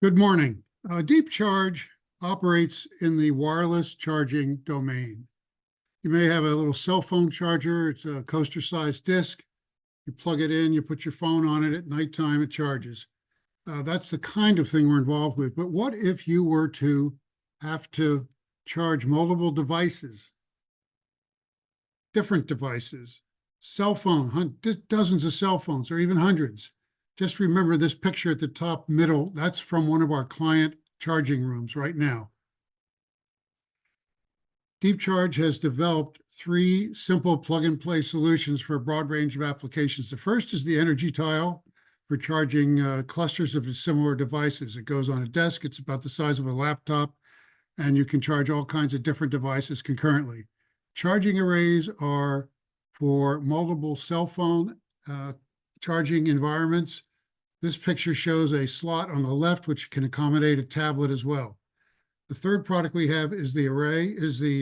Good morning. DeepCharge operates in the wireless charging domain. You may have a little cell phone charger. It's a coaster-sized disc. You plug it in, you put your phone on it at nighttime, it charges. That's the kind of thing we're involved with. But what if you were to have to charge multiple devices, different devices, cell phone, dozens of cell phones, or even hundreds? Just remember this picture at the top middle, that's from one of our client charging rooms right now. DeepCharge has developed three simple plug-and-play solutions for a broad range of applications. The first is the energy tile for charging clusters of similar devices. It goes on a desk, it's about the size of a laptop, and you can charge all kinds of different devices concurrently. Charging arrays are for multiple cell phone charging environments. This picture shows a slot on the left, which can accommodate a tablet as well. The third product we have is the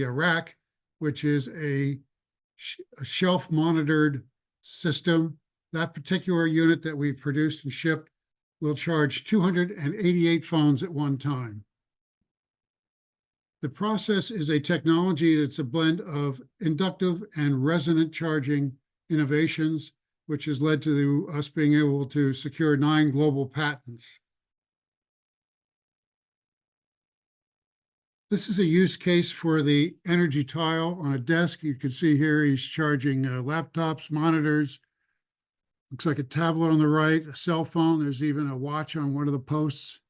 rack, which is a shelf-monitored system. That particular unit that we've produced and shipped will charge 288 phones at one time. The process is a technology that's a blend of inductive and resonant charging innovations, which has led to us being able to secure 9 global patents. This is a use case for the energy tile on a desk. You can see here he's charging laptops, monitors. Looks like a tablet on the right, a cell phone. There's even a watch on one of the posts.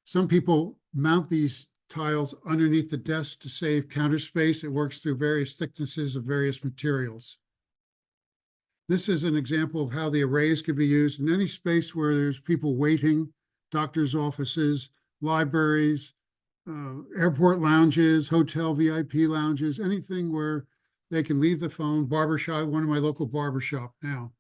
Some people mount these tiles underneath the desk to save counter space. It works through various thicknesses of various materials. This is an example of how the arrays could be used in any space where there's people waiting, doctors' offices, libraries, airport lounges, hotel VIP lounges, anything where they can leave the phone. Barbershop, one of my local barbershop now.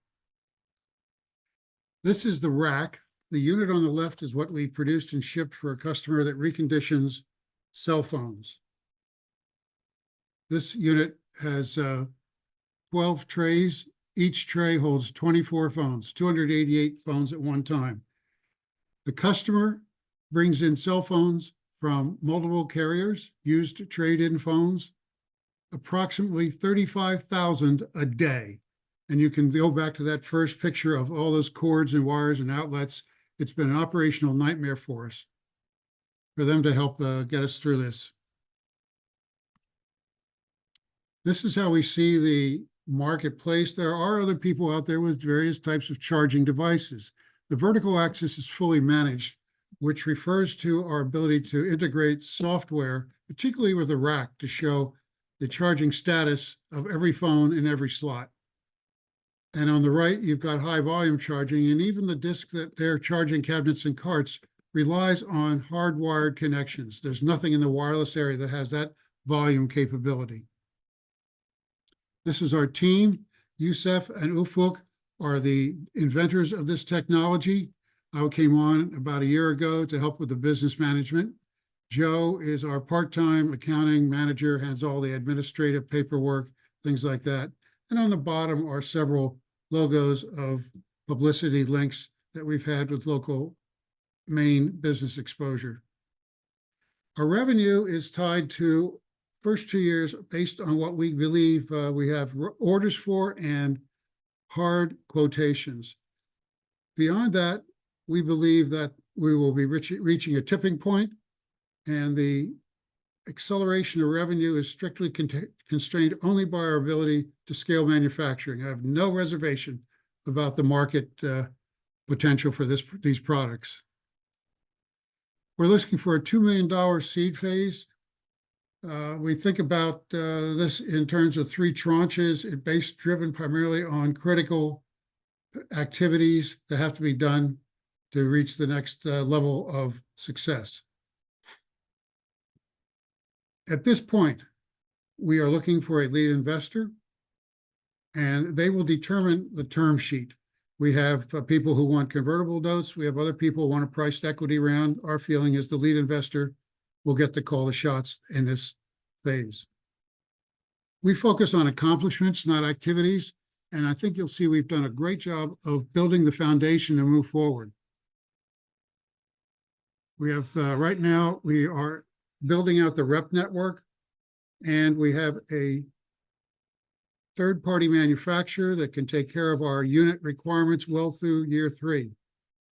This is the rack. The unit on the left is what we produced and shipped for a customer that reconditions cell phones. This unit has 12 trays. Each tray holds 24 phones, 288 phones at one time. The customer brings in cell phones from multiple carriers, used trade-in phones, approximately 35,000 a day. And you can go back to that first picture of all those cords and wires and outlets. It's been an operational nightmare for us, for them to help get us through this. This is how we see the marketplace. There are other people out there with various types of charging devices. The vertical axis is fully managed, which refers to our ability to integrate software, particularly with a rack, to show the charging status of every phone in every slot. And on the right, you've got high volume charging, and even the disk that they're charging cabinets and carts relies on hardwired connections. There's nothing in the wireless area that has that volume capability. This is our team. Youssef and Ufuk are the inventors of this technology. I came on about a year ago to help with the business management. Joe is our part-time accounting manager, has all the administrative paperwork, things like that. And on the bottom are several logos of publicity links that we've had with local Maine business exposure. Our revenue is tied to first 2 years based on what we believe we have orders for and hard quotations. Beyond that, we believe that we will be reaching a tipping point, and the acceleration of revenue is strictly constrained only by our ability to scale manufacturing. I have no reservation about the market potential for these products. We're looking for a $2 million seed phase. We think about this in terms of 3 tranches. It's driven primarily on critical activities that have to be done to reach the next level of success. At this point, we are looking for a lead investor, and they will determine the term sheet. We have people who want convertible notes. We have other people who want a priced equity round. Our feeling is the lead investor will get to call the shots in this phase. We focus on accomplishments, not activities, and I think you'll see we've done a great job of building the foundation to move forward. We have, right now, we are building out the rep network, and we have a third-party manufacturer that can take care of our unit requirements well through year 3.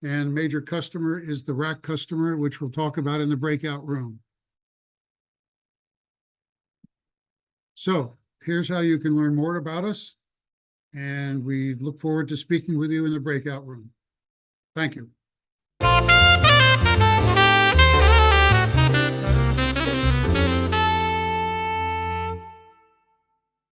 And major customer is the rack customer, which we'll talk about in the breakout room. So here's how you can learn more about us, and we look forward to speaking with you in the breakout room. Thank you.